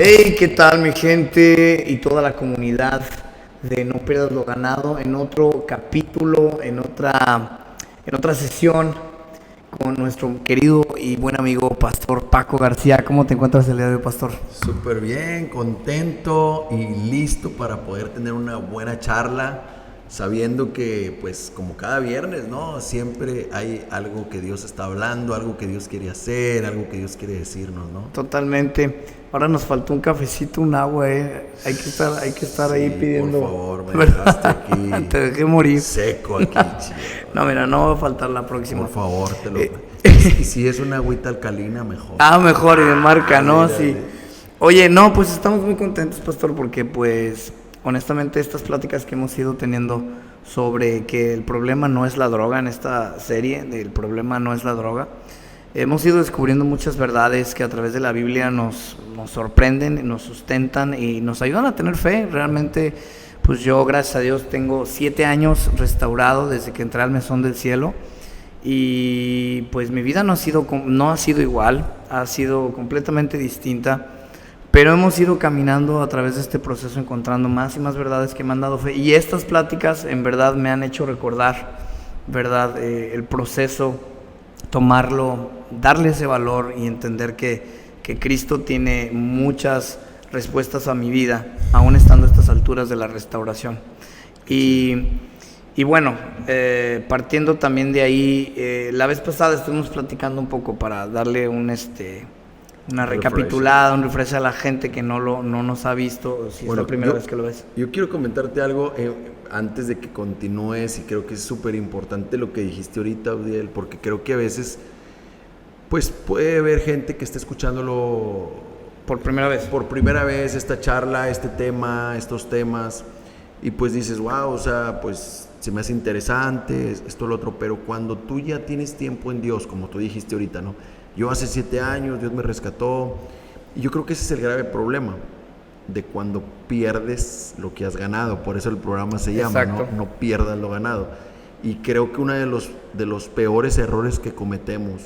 Hey, ¿qué tal mi gente y toda la comunidad de No Pierdas lo Ganado? En otro capítulo, en otra sesión con nuestro querido y buen amigo Pastor Paco García. ¿Cómo te encuentras el día de hoy, Pastor? Súper bien, contento y listo para poder tener una buena charla, sabiendo que pues como cada viernes, ¿no? Siempre hay algo que Dios está hablando, algo que Dios quiere hacer, algo que Dios quiere decirnos, ¿no? Totalmente. Ahora nos faltó un cafecito, un agua, Hay que estar ahí Sí, pidiendo. por favor, me dejaste aquí Te dejé morir. seco aquí, chido. No, mira, no va a faltar la próxima. Por favor, te lo... Eh, Y si es una agüita alcalina, mejor. Mejor y de marca, ¿no? Mira, Sí. Oye, no, pues estamos muy contentos, Pastor, porque pues honestamente estas pláticas que hemos ido teniendo sobre que el problema no es la droga en esta serie, el problema no es la droga, hemos ido descubriendo muchas verdades que a través de la Biblia nos sorprenden, nos sustentan y nos ayudan a tener fe. Realmente, pues yo, gracias a Dios, tengo 7 años restaurado desde que entré al Mesón del Cielo. Y pues mi vida no ha sido igual, ha sido completamente distinta, pero hemos ido caminando a través de este proceso encontrando más y más verdades que me han dado fe, y estas pláticas en verdad me han hecho recordar, verdad, el proceso, tomarlo, darle ese valor y entender que Cristo tiene muchas respuestas a mi vida, aún estando a estas alturas de la restauración. Y bueno, partiendo también de ahí, la vez pasada estuvimos platicando un poco para darle una recapitulada, un refresh a la gente que no nos ha visto, si es la primera vez que lo ves. Yo quiero comentarte algo antes de que continúes, y creo que es súper importante lo que dijiste ahorita, Udiel, porque creo que a veces pues puede haber gente que esté escuchándolo Por primera vez, esta charla, este tema, estos temas, y pues dices, wow, o sea, pues se me hace interesante, esto, lo otro, pero cuando tú ya tienes tiempo en Dios, como tú dijiste ahorita, ¿no? Yo hace 7 años, Dios me rescató, y yo creo que ese es el grave problema, de cuando pierdes lo que has ganado. Por eso el programa se llama, ¿no? No pierdas lo ganado. Y creo que uno de los peores errores que cometemos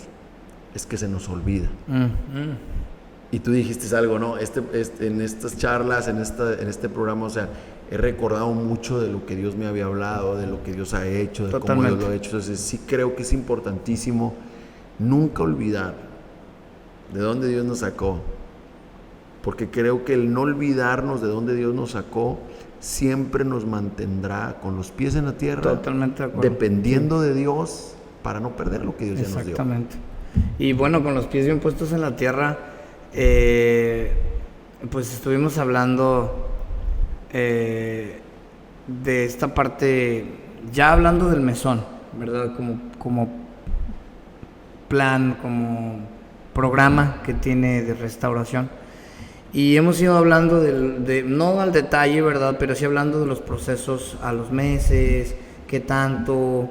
es que se nos olvida. Y tú dijiste algo, ¿no? En estas charlas, en este programa, o sea, he recordado mucho de lo que Dios me había hablado, de lo que Dios ha hecho, de cómo Dios lo ha hecho. Entonces sí creo que es importantísimo nunca olvidar de dónde Dios nos sacó, porque creo que el no olvidarnos de dónde Dios nos sacó siempre nos mantendrá con los pies en la tierra. Totalmente de acuerdo. Dependiendo de Dios, para no perder lo que Dios ya nos dio. Exactamente. Y bueno, con los pies bien puestos en la tierra, pues estuvimos hablando de esta parte, ya hablando del mesón, ¿verdad? Como plan, como programa que tiene de restauración. Y hemos ido hablando no al detalle, ¿verdad? Pero sí hablando de los procesos a los meses, qué tanto,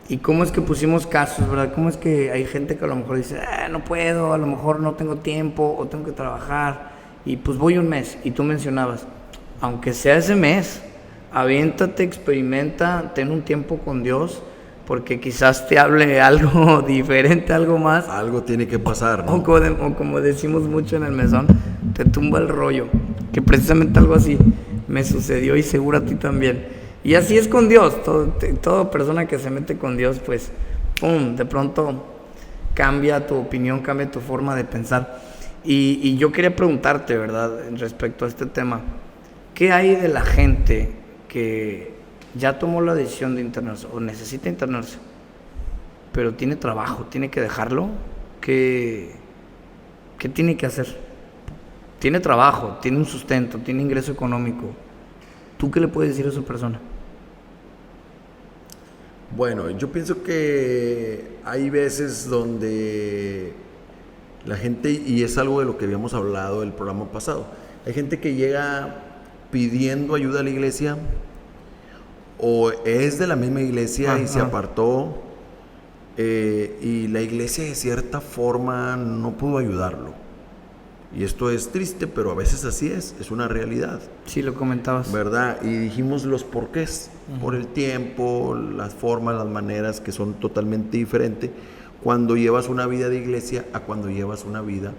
y cómo es que pusimos casos, ¿verdad? Cómo es que hay gente que a lo mejor dice, no puedo, a lo mejor no tengo tiempo, o tengo que trabajar, y pues voy un mes. Y tú mencionabas, aunque sea ese mes, aviéntate, experimenta, ten un tiempo con Dios, porque quizás te hable algo diferente, algo más. Algo tiene que pasar, ¿no? O como decimos mucho en el mesón, te tumba el rollo. Que precisamente algo así me sucedió, y seguro a ti también. Y así es con Dios. Toda persona que se mete con Dios, pues, ¡pum!, de pronto cambia tu opinión, cambia tu forma de pensar. Y yo quería preguntarte, ¿verdad?, respecto a este tema. ¿Qué hay de la gente que ya tomó la decisión de internarse o necesita internarse, pero tiene trabajo, tiene que dejarlo? ¿Qué tiene que hacer? Tiene trabajo, tiene un sustento, tiene ingreso económico. ¿Tú qué le puedes decir a esa persona? Bueno, yo pienso que hay veces donde la gente, y es algo de lo que habíamos hablado el programa pasado, hay gente que llega pidiendo ayuda a la iglesia, o es de la misma iglesia y se apartó, y la iglesia de cierta forma no pudo ayudarlo. Y esto es triste, pero a veces así es una realidad. Sí, lo comentabas. ¿Verdad? Y dijimos los porqués, por el tiempo, las formas, las maneras, que son totalmente diferentes cuando llevas una vida de iglesia a cuando llevas una vida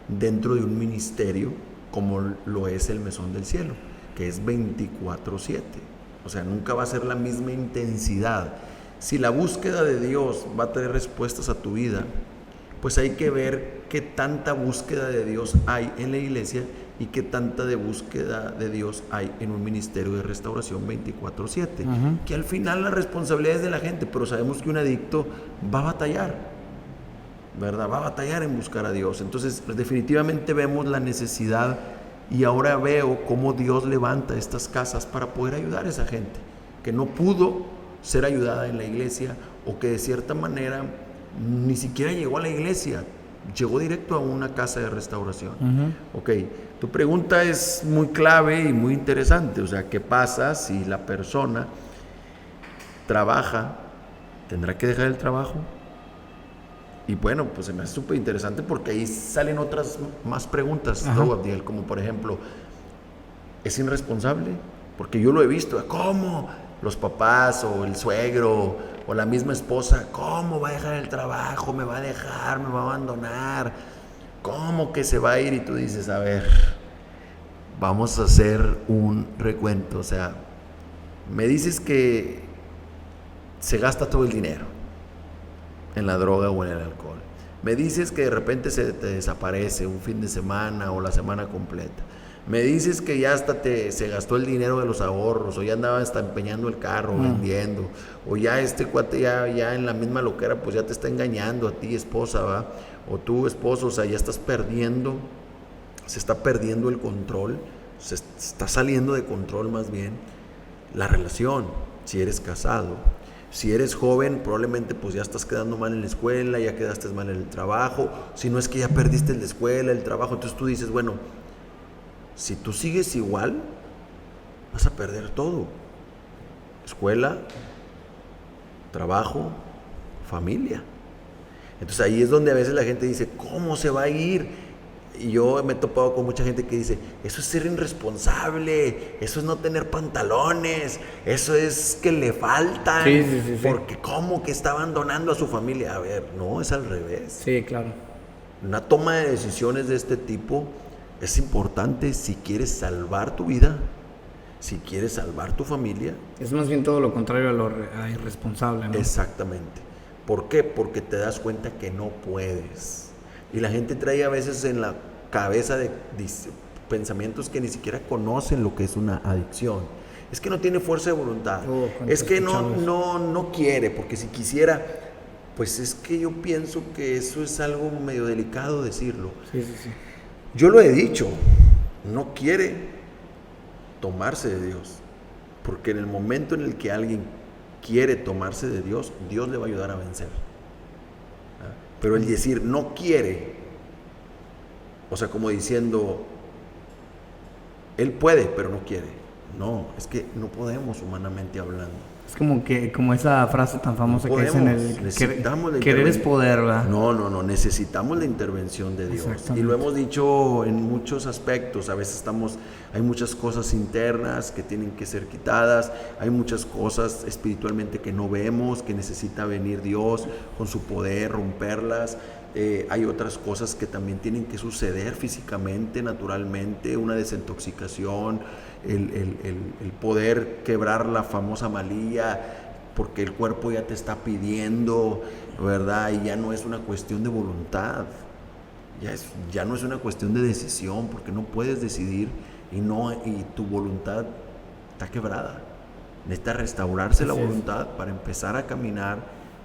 dentro de un ministerio como lo es el Mesón del Cielo, que es 24/7. O sea, nunca va a ser la misma intensidad. Si la búsqueda de Dios va a traer respuestas a tu vida, pues hay que ver qué tanta búsqueda de Dios hay en la iglesia y qué tanta de búsqueda de Dios hay en un ministerio de restauración 24/7. Que al final la responsabilidad es de la gente, pero sabemos que un adicto va a batallar, ¿verdad? Va a batallar en buscar a Dios. Entonces, definitivamente vemos la necesidad y ahora veo cómo Dios levanta estas casas para poder ayudar a esa gente que no pudo ser ayudada en la iglesia o que de cierta manera ni siquiera llegó a la iglesia, llegó directo a una casa de restauración. Ok, tu pregunta es muy clave y muy interesante. O sea, ¿qué pasa si la persona trabaja? ¿Tendrá que dejar el trabajo? Y bueno, pues se me hace súper interesante porque ahí salen otras más preguntas, ¿no, Abdiel? Como por ejemplo, ¿es irresponsable? Porque yo lo he visto. ¿Cómo? Los papás o el suegro o la misma esposa, ¿cómo va a dejar el trabajo? ¿Me va a dejar? ¿Me va a abandonar? ¿Cómo que se va a ir? Y tú dices, a ver, vamos a hacer un recuento. O sea, me dices que se gasta todo el dinero en la droga o en el alcohol. Me dices que de repente se te desaparece un fin de semana o la semana completa. Me dices que ya hasta se gastó el dinero de los ahorros, o ya andaba hasta empeñando el carro, vendiendo, o ya este cuate ya en la misma loquera, pues ya te está engañando a ti, esposa, ¿va? O tú, esposo, o sea, ya estás perdiendo, se está perdiendo el control, se está saliendo de control más bien la relación, si eres casado. Si eres joven, probablemente pues ya estás quedando mal en la escuela, ya quedaste mal en el trabajo, si no es que ya perdiste la escuela, el trabajo, entonces tú dices, bueno, si tú sigues igual, vas a perder todo. Escuela, trabajo, familia. Entonces ahí es donde a veces la gente dice, ¿cómo se va a ir? Y yo me he topado con mucha gente que dice, eso es ser irresponsable, eso es no tener pantalones, eso es que le faltan, sí. porque ¿cómo que está abandonando a su familia? A ver, no, es al revés. Sí, claro. Una toma de decisiones de este tipo es importante si quieres salvar tu vida, si quieres salvar tu familia. Es más bien todo lo contrario a irresponsable, ¿no? Exactamente. ¿Por qué? Porque te das cuenta que no puedes. Y la gente trae a veces en la cabeza de pensamientos que ni siquiera conocen lo que es una adicción. Es que no tiene fuerza de voluntad. Es que no quiere, porque si quisiera, pues es que yo pienso que eso es algo medio delicado decirlo. Sí. Yo lo he dicho, no quiere tomarse de Dios, porque en el momento en el que alguien quiere tomarse de Dios, Dios le va a ayudar a vencer. Pero el decir no quiere, o sea, como diciendo, él puede, pero no quiere. No, es que no podemos humanamente hablando. Es como esa frase tan famosa que dicen, querer es poder, ¿verdad? No, necesitamos la intervención de Dios. Y lo hemos dicho en muchos aspectos. A veces hay muchas cosas internas que tienen que ser quitadas, hay muchas cosas espiritualmente que no vemos, que necesita venir Dios con su poder, romperlas. Hay otras cosas que también tienen que suceder físicamente, naturalmente, una desintoxicación, el poder quebrar la famosa malilla, porque el cuerpo ya te está pidiendo, ¿verdad? Y ya no es una cuestión de voluntad, ya no es una cuestión de decisión, porque no puedes decidir y tu voluntad está quebrada. Necesita restaurarse la voluntad para empezar a caminar,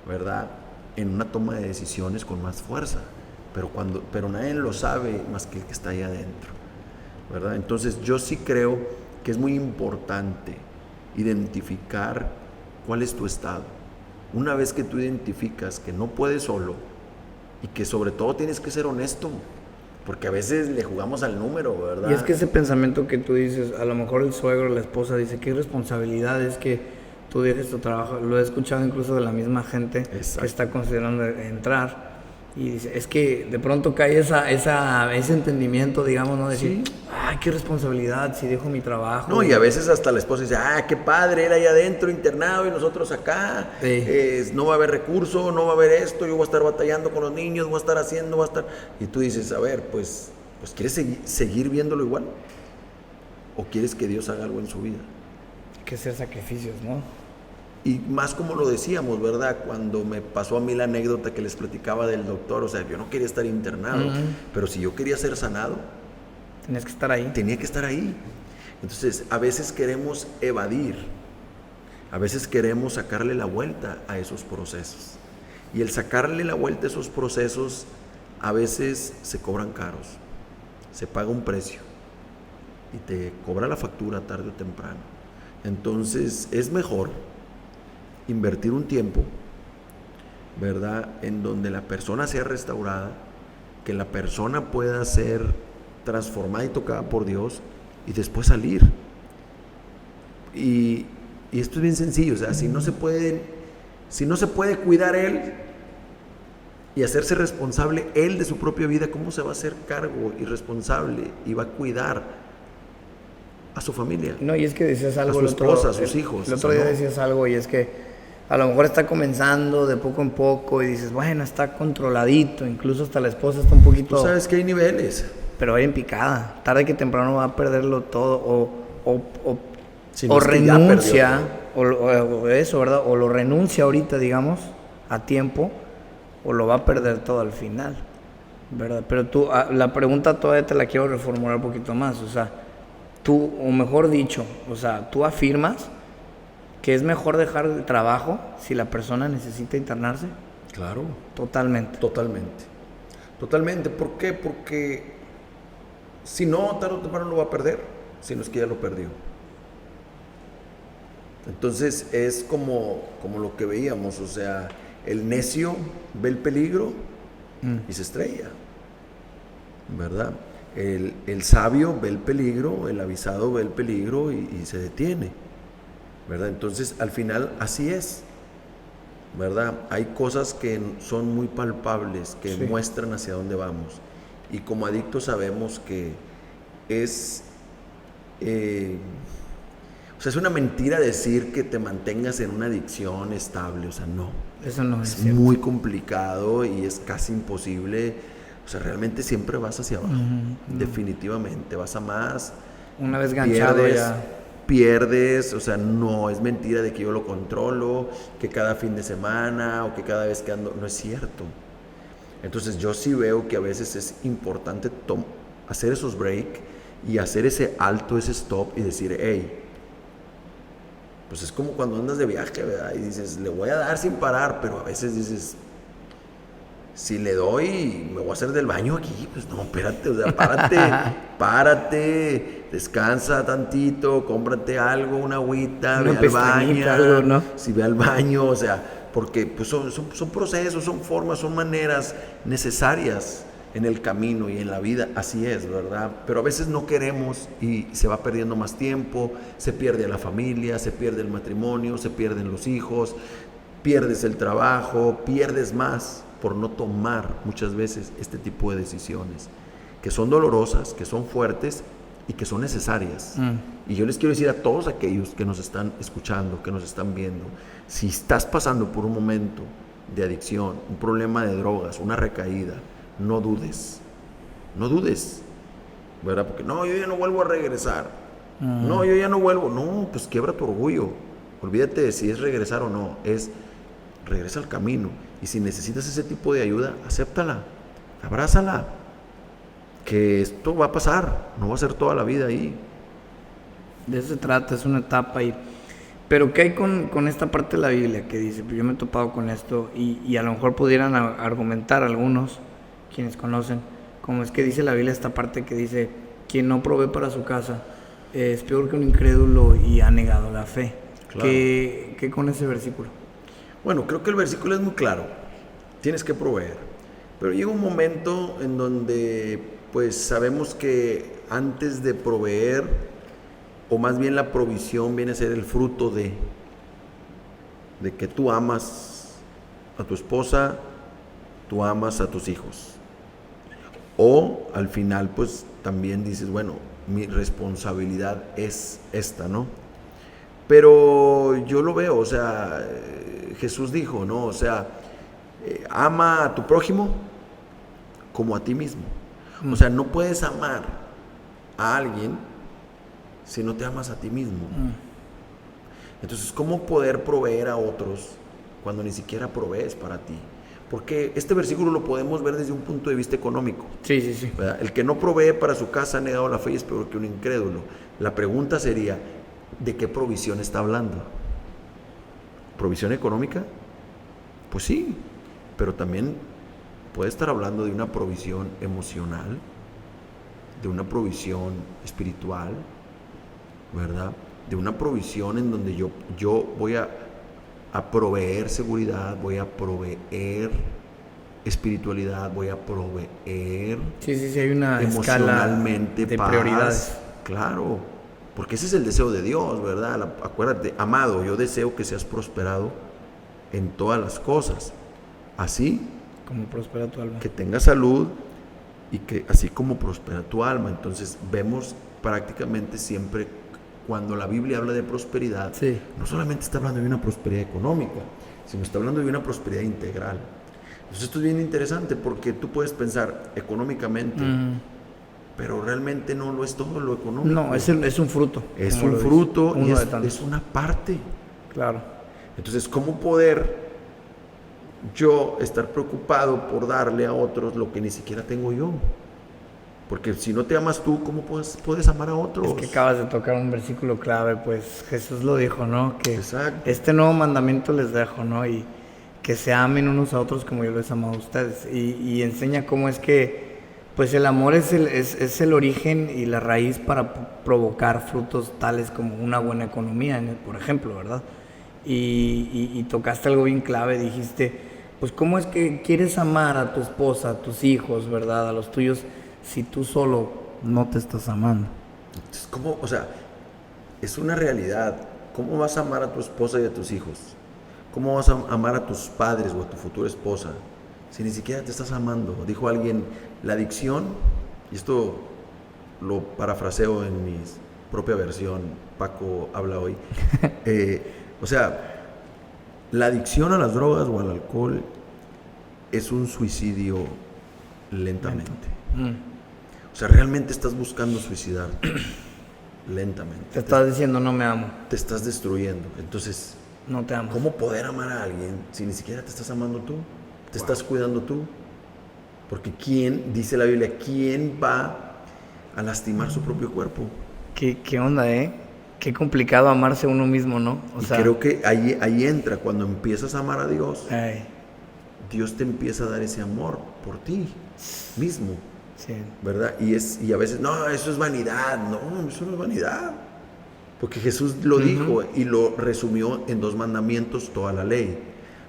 ¿verdad?, en una toma de decisiones con más fuerza, pero nadie lo sabe más que el que está ahí adentro, ¿verdad? Entonces yo sí creo que es muy importante identificar cuál es tu estado. Una vez que tú identificas que no puedes solo y que sobre todo tienes que ser honesto, porque a veces le jugamos al número, ¿verdad? Y es que ese pensamiento que tú dices, a lo mejor el suegro, la esposa dice, qué responsabilidad es que tú dejes tu trabajo. Lo he escuchado incluso de la misma gente que está considerando entrar. Y dice, es que de pronto cae ese entendimiento, digamos, ¿no? Decir, ay, qué responsabilidad si dejo mi trabajo. No, y a veces hasta la esposa dice, qué padre, él ahí adentro internado y nosotros acá. No va a haber recurso, no va a haber esto, yo voy a estar batallando con los niños, voy a estar haciendo, Y tú dices, a ver, pues pues ¿quieres seguir viéndolo igual? ¿O quieres que Dios haga algo en su vida? Hay que hacer sacrificios, ¿no? Y más como lo decíamos, ¿verdad? Cuando me pasó a mí la anécdota que les platicaba del doctor, o sea, yo no quería estar internado, pero si yo quería ser sanado, tenías que estar ahí. Tenía que estar ahí. Entonces, a veces queremos evadir, a veces queremos sacarle la vuelta a esos procesos. Y el sacarle la vuelta a esos procesos, a veces se cobran caros, se paga un precio y te cobra la factura tarde o temprano. Entonces, es mejor invertir un tiempo, ¿verdad?, en donde la persona sea restaurada, que la persona pueda ser transformada y tocada por Dios y después salir. Y esto es bien sencillo, o sea, si no se puede cuidar él y hacerse responsable él de su propia vida, ¿cómo se va a hacer cargo y responsable y va a cuidar a su familia? No, y es que decías algo, a su esposa, a sus hijos. El otro día decías algo y es que a lo mejor está comenzando de poco en poco y dices, bueno, está controladito, incluso hasta la esposa está un poquito... Tú sabes que hay niveles. Pero va en picada, tarde que temprano va a perderlo todo o renuncia, o eso, ¿verdad? O lo renuncia ahorita, digamos, a tiempo, o lo va a perder todo al final, ¿verdad? Pero tú, la pregunta todavía te la quiero reformular un poquito más, o sea, tú, o mejor dicho, o sea, tú afirmas que es mejor dejar el trabajo si la persona necesita internarse. Claro. Totalmente. Totalmente. ¿Por qué? Porque si no, tarde o temprano lo va a perder, si no es que ya lo perdió. Entonces es como lo que veíamos, o sea, el necio ve el peligro y se estrella, ¿verdad? El sabio ve el peligro, el avisado ve el peligro y se detiene, ¿verdad? Entonces al final así es, ¿verdad? Hay cosas que son muy palpables, que muestran hacia dónde vamos. Y como adictos sabemos que es una mentira decir que te mantengas en una adicción estable, o sea, no. Eso no es cierto. Muy complicado y es casi imposible, o sea, realmente siempre vas hacia abajo, definitivamente, vas a más. Una vez ganchado pierdes, o sea, no es mentira de que yo lo controlo, que cada fin de semana o que cada vez que ando, no es cierto. Entonces yo sí veo que a veces es importante hacer esos break y hacer ese alto, ese stop y decir, hey, pues es como cuando andas de viaje, ¿verdad? Y dices, le voy a dar sin parar, pero a veces dices, si le doy, me voy a hacer del baño aquí, pues no, espérate, o sea, párate, descansa tantito, cómprate algo, una agüita, ve al baño, algo, ¿no? Si ve al baño, o sea, porque pues son procesos, son formas, son maneras necesarias en el camino y en la vida, así es, ¿verdad? Pero a veces no queremos y se va perdiendo más tiempo, se pierde la familia, se pierde el matrimonio, se pierden los hijos, pierdes el trabajo, pierdes más por no tomar muchas veces este tipo de decisiones, que son dolorosas, que son fuertes y que son necesarias. Y yo les quiero decir a todos aquellos que nos están escuchando, que nos están viendo, si estás pasando por un momento de adicción, un problema de drogas, una recaída, no dudes, ¿verdad? Porque no, yo ya no vuelvo a regresar, no, yo ya no vuelvo, no, pues quiebra tu orgullo, olvídate de si es regresar o no, es regresa al camino, y si necesitas ese tipo de ayuda, acéptala, abrázala, que esto va a pasar, no va a ser toda la vida ahí. De eso se trata, es una etapa. Pero ¿qué hay con esta parte de la Biblia que dice? Pues yo me he topado con esto y a lo mejor pudieran argumentar algunos, quienes conocen, como es que dice la Biblia esta parte que dice, quien no provee para su casa es peor que un incrédulo y ha negado la fe. Claro. ¿Qué con ese versículo? Bueno, creo que el versículo es muy claro, tienes que proveer, pero llega un momento en donde pues sabemos que antes de proveer, o más bien la provisión viene a ser el fruto de que tú amas a tu esposa, tú amas a tus hijos. O al final pues también dices, bueno, mi responsabilidad es esta, ¿no? Pero yo lo veo, o sea, Jesús dijo, ¿no? O sea, ama a tu prójimo como a ti mismo. O sea, no puedes amar a alguien si no te amas a ti mismo. Entonces, ¿cómo poder proveer a otros cuando ni siquiera provees para ti? Porque este versículo lo podemos ver desde un punto de vista económico. Sí. ¿Verdad? El que no provee para su casa ha negado la fe y es peor que un incrédulo. La pregunta sería, ¿de qué provisión está hablando? ¿Provisión económica? Pues sí, pero también puede estar hablando de una provisión emocional, de una provisión espiritual, ¿verdad? De una provisión en donde yo voy a proveer seguridad, voy a proveer espiritualidad, voy a proveer Sí, hay una emocionalmente escala de paz, prioridades. claro, porque ese es el deseo de Dios, ¿verdad? Acuérdate, amado, yo deseo que seas prosperado en todas las cosas, así Como prospera tu alma. que tengas salud y que así como prospera tu alma. Entonces vemos prácticamente siempre cuando la Biblia habla de prosperidad, Sí. no solamente está hablando de una prosperidad económica, sino está hablando de una prosperidad integral. Entonces esto es bien interesante porque tú puedes pensar económicamente, pero realmente no lo es todo lo económico. No, es un fruto. Es como un lo dice, fruto y uno de tantos. es una parte. Claro. Entonces, ¿cómo poder yo estar preocupado por darle a otros lo que ni siquiera tengo yo? Porque si no te amas tú, ¿cómo puedes amar a otros? Es que acabas de tocar un versículo clave, pues Jesús lo dijo, ¿no? Que Exacto. este nuevo mandamiento les dejo, ¿no? Y que se amen unos a otros como yo les he amado a ustedes. Y enseña cómo es que, pues el amor es el origen y la raíz para provocar frutos tales como una buena economía, por ejemplo, ¿verdad? Y tocaste algo bien clave, dijiste, pues cómo es que quieres amar a tu esposa, a tus hijos, ¿verdad? A los tuyos, si tú solo no te estás amando. Entonces, ¿cómo? O sea, es una realidad. ¿Cómo vas a amar a tu esposa y a tus hijos? ¿Cómo vas a amar a tus padres o a tu futura esposa si ni siquiera te estás amando? Dijo alguien, la adicción, y esto lo parafraseo en mi propia versión, Paco habla hoy, o sea, la adicción a las drogas o al alcohol es un suicidio lentamente. O sea, realmente estás buscando suicidar lentamente. Te estás diciendo no me amo, Te estás destruyendo. Entonces, no te amo. ¿cómo poder amar a alguien si ni siquiera te estás amando tú? ¿Te estás cuidando tú? Porque ¿quién, dice la Biblia, quién va a lastimar su propio cuerpo? ¿Qué onda, Qué complicado amarse a uno mismo, ¿no? Y creo que ahí entra, cuando empiezas a amar a Dios, Ay, Dios te empieza a dar ese amor por ti mismo, sí. ¿verdad? Y a veces, no, eso es vanidad. No, eso no es vanidad. Porque Jesús lo dijo y lo resumió en 2 mandamientos toda la ley.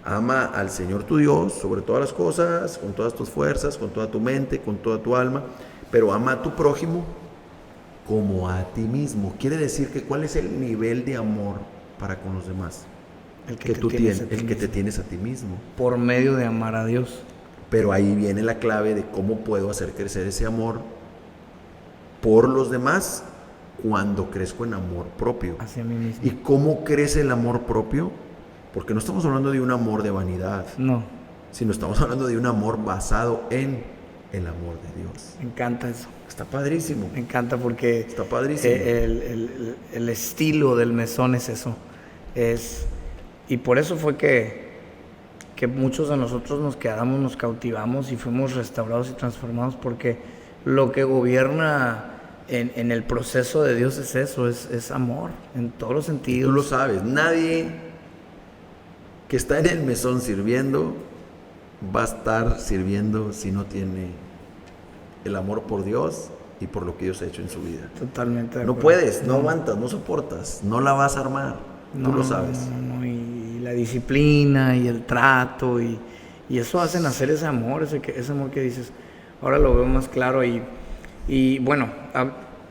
Ama al Señor tu Dios sobre todas las cosas, con todas tus fuerzas, con toda tu mente, con toda tu alma, pero ama a tu prójimo como a ti mismo. Quiere decir que ¿cuál es el nivel de amor para con los demás? El Que tú tienes, el que te tienes a ti mismo. Por medio de amar a Dios. Pero ahí viene la clave de cómo puedo hacer crecer ese amor por los demás cuando crezco en amor propio. Hacia mí mismo. ¿Y cómo crece el amor propio? Porque no estamos hablando de un amor de vanidad, No, sino estamos hablando de un amor basado en el amor de Dios. me encanta eso. Está padrísimo. Me encanta porque Está padrísimo. el estilo del mesón es eso. Y por eso fue que muchos de nosotros nos quedamos, nos cautivamos y fuimos restaurados y transformados, porque lo que gobierna en el proceso de Dios es eso, es amor, en todos los sentidos. Tú lo sabes, nadie que está en el mesón sirviendo va a estar sirviendo si no tiene el amor por Dios y por lo que Dios ha hecho en su vida. Totalmente de No acuerdo. puedes, no aguantas, no soportas, no la vas a armar. Tú lo sabes. No, y la disciplina y el trato y eso hace nacer ese amor, ese amor que dices. Ahora lo veo más claro y bueno,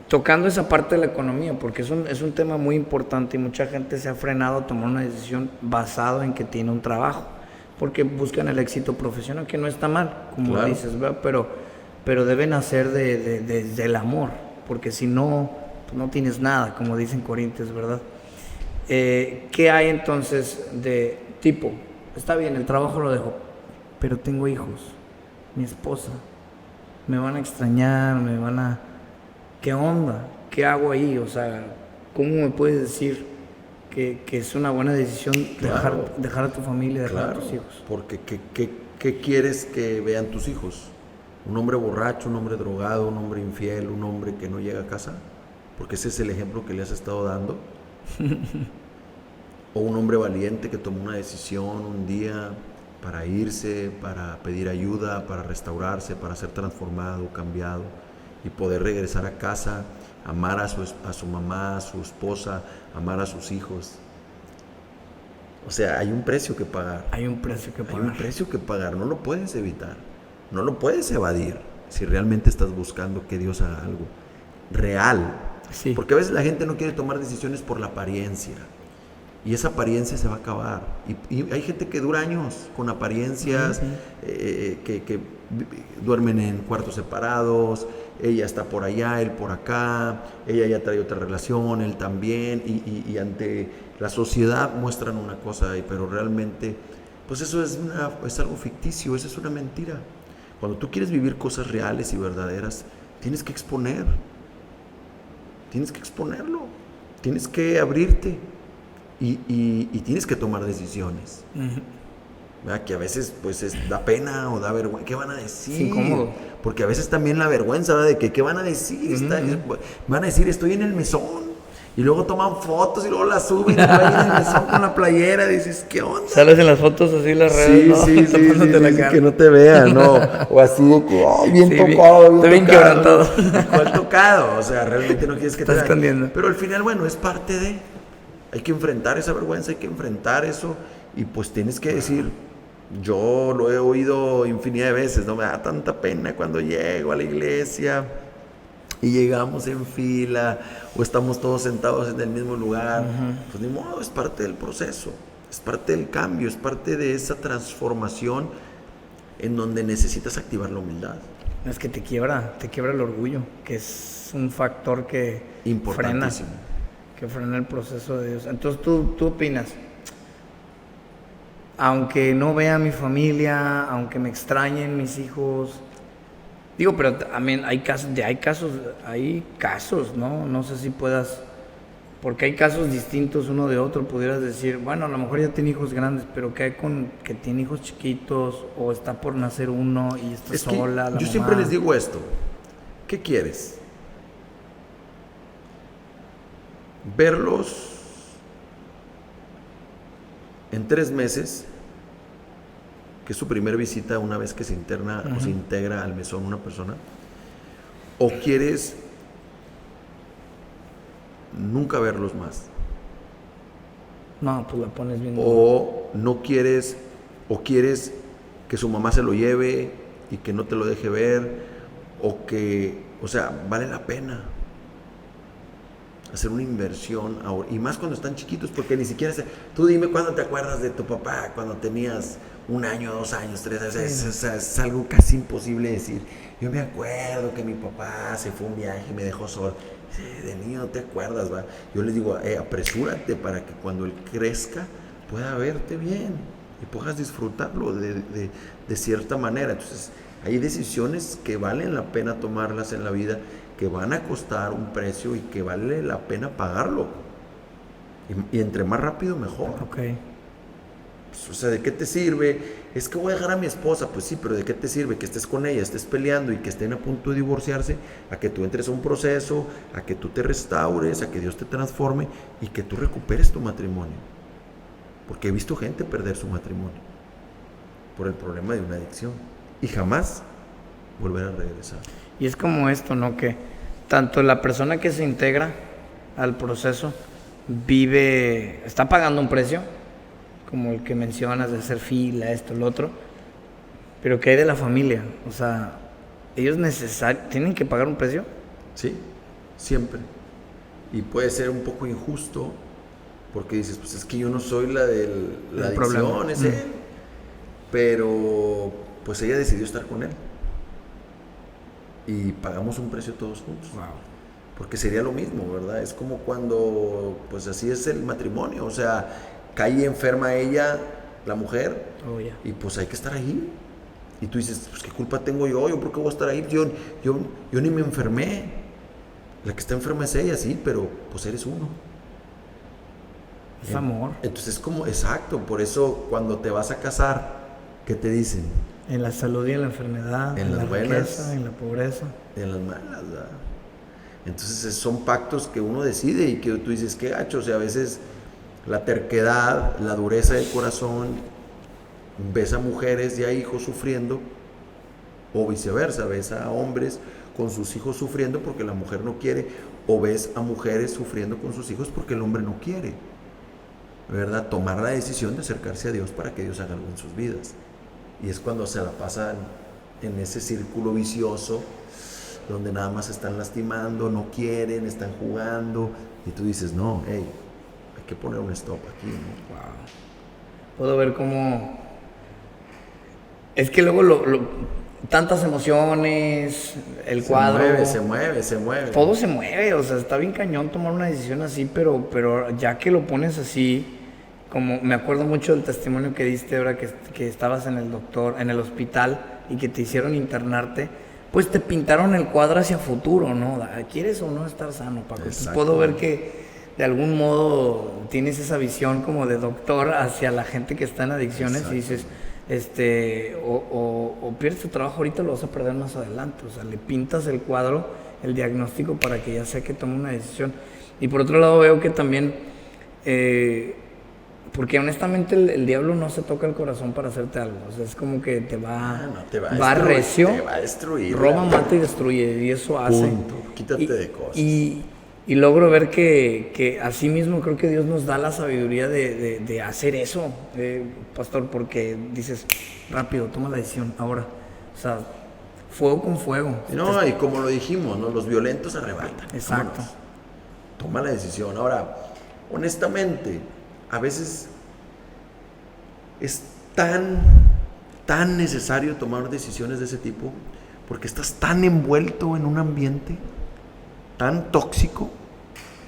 tocando esa parte de la economía, porque es un tema muy importante y mucha gente se ha frenado a tomar una decisión basado en que tiene un trabajo, porque buscan el éxito profesional, que no está mal, como Claro. dices, ¿verdad? Pero debe nacer del amor, porque si no, pues no tienes nada, como dicen Corintios, ¿verdad? ¿Qué hay entonces de tipo? Está bien, el trabajo lo dejo, pero tengo hijos, mi esposa, me van a extrañar, ¿qué onda? ¿Qué hago ahí? O sea, ¿cómo me puedes decir que es una buena decisión dejar a tu familia, dejar a tus hijos? Porque ¿qué quieres que vean tus hijos? ¿Un hombre borracho, un hombre drogado, un hombre infiel, un hombre que no llega a casa? Porque ese es el ejemplo que le has estado dando. O un hombre valiente que tomó una decisión un día para irse, para pedir ayuda, para restaurarse, para ser transformado, cambiado y poder regresar a casa, amar a su mamá, a su esposa, amar a sus hijos. O sea, hay un precio que pagar. Hay un precio que pagar. Hay un precio que pagar, no lo puedes evitar, no lo puedes evadir si realmente estás buscando que Dios haga algo real. Sí. Porque a veces la gente no quiere tomar decisiones por la apariencia. Y esa apariencia se va a acabar. Y hay gente que dura años con apariencias, que duermen en cuartos separados, ella está por allá, él por acá, ella ya trae otra relación, él también, y ante la sociedad muestran una cosa, pero realmente, pues eso es algo ficticio, eso es una mentira. Cuando tú quieres vivir cosas reales y verdaderas, tienes que exponerlo, tienes que abrirte. Y tienes que tomar decisiones. ¿Verdad? Que a veces pues da pena o da vergüenza. ¿Qué van a decir? Es incómodo. Porque a veces también la vergüenza, ¿verdad? De que ¿qué van a decir? Van a decir, estoy en el mesón. Y luego toman fotos y luego las suben y ahí en el mesón con la playera. Y dices, ¿qué onda? Sales en las fotos así en las redes, ¿no? Sí, la cara. que no te vean, ¿no? O así de que, ay, bien tocado, bien quebrantado. ¿Cuál tocado? O sea, realmente no quieres que te Estás escondiendo. Pero al final, bueno, es parte de... Hay que enfrentar esa vergüenza, hay que enfrentar eso y pues tienes que decir, yo lo he oído infinidad de veces, no me da tanta pena cuando llego a la iglesia y llegamos en fila o estamos todos sentados en el mismo lugar. Pues ni modo, es parte del proceso, es parte del cambio, es parte de esa transformación en donde necesitas activar la humildad. Es que te quiebra el orgullo, que es un factor que importantísimo. Frena el proceso de Dios. Entonces tú opinas, aunque no vea a mi familia, aunque me extrañen mis hijos, digo, pero también hay casos, ¿no? No sé si puedas, porque hay casos distintos uno de otro, pudieras decir, bueno, a lo mejor ya tiene hijos grandes, pero ¿qué hay con que tiene hijos chiquitos o está por nacer uno y está sola la mamá? Yo siempre les digo esto, ¿qué quieres? Verlos en 3 meses, que es su primer visita una vez que se interna o se integra al mesón una persona, o quieres nunca verlos más. No, pues la pones bien. O no quieres, o quieres que su mamá se lo lleve y que no te lo deje ver, o sea, vale la pena hacer una inversión ahora, y más cuando están chiquitos, porque ni siquiera tú dime cuándo te acuerdas de tu papá cuando tenías 1 año, 2 años, 3 años. Es algo casi imposible decir. Yo me acuerdo que mi papá se fue un viaje y me dejó solo. De niño no te acuerdas, ¿va? Yo les digo, apresúrate para que cuando él crezca pueda verte bien y puedas disfrutarlo de cierta manera. Entonces hay decisiones que valen la pena tomarlas en la vida, que van a costar un precio y que vale la pena pagarlo. Y entre más rápido, mejor. Okay. Pues, o sea, ¿de qué te sirve? Es que voy a dejar a mi esposa. Pues sí, pero ¿de qué te sirve que estés con ella, estés peleando y que estén a punto de divorciarse? A que tú entres a un proceso, a que tú te restaures, a que Dios te transforme y que tú recuperes tu matrimonio. Porque he visto gente perder su matrimonio por el problema de una adicción y jamás volver a regresar. Y es como esto, ¿no? Que tanto la persona que se integra al proceso está pagando un precio, como el que mencionas de hacer fila, esto, lo otro, pero ¿qué hay de la familia? O sea, ellos tienen que pagar un precio. Sí, siempre. Y puede ser un poco injusto, porque dices, pues es que yo no soy la de la adicción, es él. Pero pues ella decidió estar con él. Y pagamos un precio todos juntos. Wow. Porque sería lo mismo, ¿verdad? Es como cuando, pues así es el matrimonio, o sea, cae enferma ella, la mujer, Oh, yeah. y pues hay que estar ahí. Y tú dices, pues qué culpa tengo yo por qué voy a estar ahí, yo ni me enfermé. La que está enferma es ella, sí, pero pues eres uno. Es amor. Entonces es como, exacto, por eso cuando te vas a casar, ¿qué te dicen? En la salud y en la enfermedad, en la riqueza, en la pobreza. En las malas, ¿verdad? Entonces son pactos que uno decide y que tú dices, qué gacho, o sea, a veces la terquedad, la dureza del corazón, ves a mujeres y a hijos sufriendo, o viceversa, ves a hombres con sus hijos sufriendo porque la mujer no quiere, o ves a mujeres sufriendo con sus hijos porque el hombre no quiere, ¿verdad? Tomar la decisión de acercarse a Dios para que Dios haga algo en sus vidas. Y es cuando se la pasan en ese círculo vicioso, donde nada más están lastimando, no quieren, están jugando, y tú dices, no, hey, hay que poner un stop aquí, ¿no? Wow. Puedo ver cómo... Es que luego tantas emociones, el cuadro... Se mueve. Todo se mueve, o sea, está bien cañón tomar una decisión así, pero ya que lo pones así, como me acuerdo mucho del testimonio que diste ahora que estabas en el hospital y que te hicieron internarte, pues te pintaron el cuadro hacia futuro, ¿no? ¿Quieres o no estar sano, Paco? Entonces puedo ver que de algún modo tienes esa visión como de doctor hacia la gente que está en adicciones. Exacto. Y dices, o pierdes tu trabajo ahorita, lo vas a perder más adelante. O sea, le pintas el cuadro, el diagnóstico para que ya sea que tome una decisión. Y por otro lado veo que también, porque honestamente el diablo no se toca el corazón para hacerte algo. O sea, es como que te va recio, te va a destruir, roba, mata y destruye, y eso hace. Punto. Quítate de cosas. Y logro ver que así mismo creo que Dios nos da la sabiduría de hacer eso, pastor, porque dices, rápido, toma la decisión, ahora. O sea, fuego con fuego. No, y como lo dijimos, ¿no? Los violentos arrebatan. Exacto. Vámonos. Toma la decisión. Ahora, honestamente, a veces es tan necesario tomar decisiones de ese tipo, porque estás tan envuelto en un ambiente tan tóxico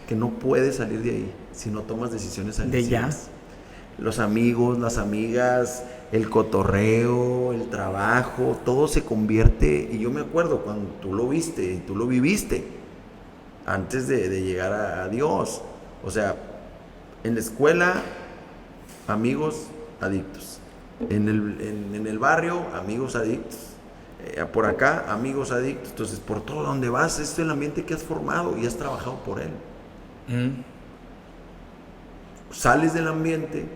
que no puedes salir de ahí si no tomas decisiones agresivas. Los amigos, las amigas, el cotorreo, el trabajo, todo se convierte. Y yo me acuerdo cuando tú lo viste, tú lo viviste antes de llegar a Dios. O sea, en la escuela, amigos adictos. En el barrio, amigos adictos. Por acá, amigos adictos. Entonces, por todo donde vas, es el ambiente que has formado y has trabajado por él. Sales del ambiente,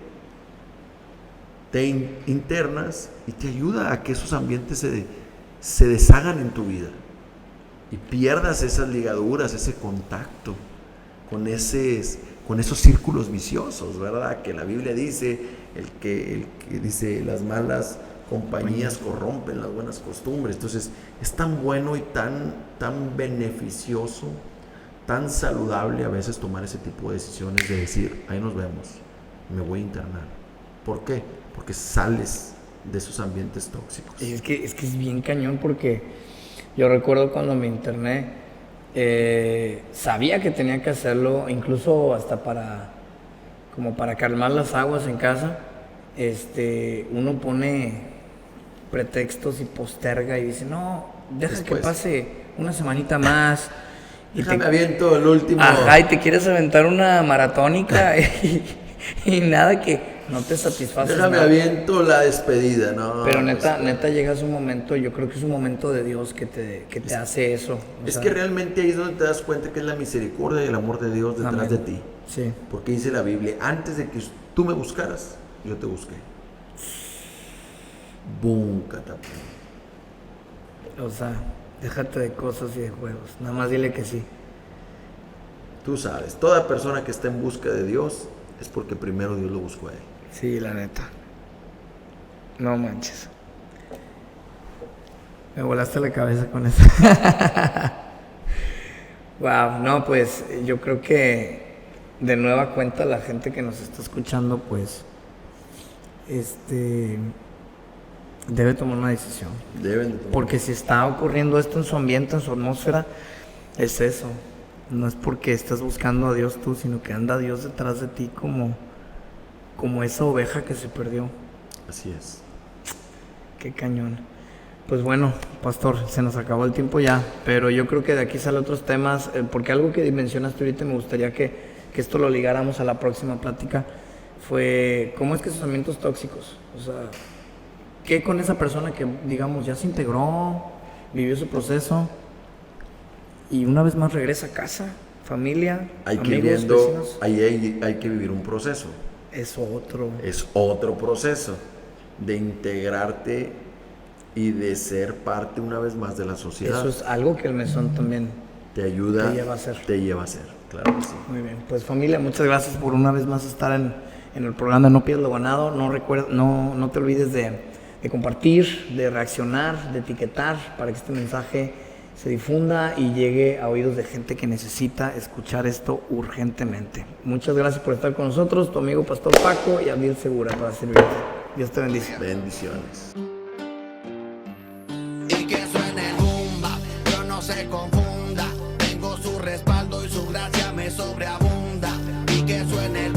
te internas y te ayuda a que esos ambientes se deshagan en tu vida y pierdas esas ligaduras, ese contacto con esos círculos viciosos, ¿verdad? Que la Biblia dice, el que dice las malas compañías corrompen las buenas costumbres. Entonces es tan bueno y tan beneficioso, tan saludable a veces tomar ese tipo de decisiones de decir, ahí nos vemos, me voy a internar. ¿Por qué? Porque sales de esos ambientes tóxicos. Y es que es bien cañón, porque yo recuerdo cuando me interné, sabía que tenía que hacerlo, incluso hasta para calmar las aguas en casa. Uno pone pretextos y posterga y dice, no, deja que pase una semanita más. Y déjame aviento el último. Ajá, y te quieres aventar una maratónica y nada, que no te satisface. Déjame aviento la despedida, ¿no? Pero neta llegas un momento, yo creo que es un momento de Dios que te hace eso. Es que realmente ahí es donde te das cuenta que es la misericordia y el amor de Dios detrás de ti. Sí. Porque dice la Biblia, antes de que tú me buscaras, yo te busqué. Boom, catapum. O sea, déjate de cosas y de juegos. Nada más dile que sí. Tú sabes, toda persona que está en busca de Dios es porque primero Dios lo buscó a él. Sí, la neta. No manches. Me volaste la cabeza con eso. Wow, no, pues yo creo que de nueva cuenta la gente que nos está escuchando, pues, debe tomar una decisión. Porque si está ocurriendo esto en su ambiente, en su atmósfera, es eso. No es porque estás buscando a Dios tú, sino que anda Dios detrás de ti como esa oveja que se perdió. Así es. Qué cañón. Pues bueno, pastor, se nos acabó el tiempo ya, pero yo creo que de aquí salen otros temas, porque algo que mencionaste ahorita me gustaría que esto lo ligáramos a la próxima plática, fue cómo es que esos ambientes tóxicos, o sea, ¿qué con esa persona que, digamos, ya se integró, vivió su proceso y una vez más regresa a casa, familia, amigos, vecinos? Hay que vivir un proceso. Es otro proceso de integrarte y de ser parte una vez más de la sociedad. Eso es algo que el mesón también te ayuda, te lleva a hacer, claro que sí. Muy bien, pues familia, muchas gracias por una vez más estar en el programa No Pierdas lo Ganado. No te olvides de compartir, de reaccionar, de etiquetar para que este mensaje se difunda y llegue a oídos de gente que necesita escuchar esto urgentemente. Muchas gracias por estar con nosotros, tu amigo Pastor Paco y Abiel Segura para servirte. Dios te bendiga. Bendiciones. Y que suene el boom bap, yo no se confunda, tengo su respaldo y su gracia me sobreabunda. Y que suene el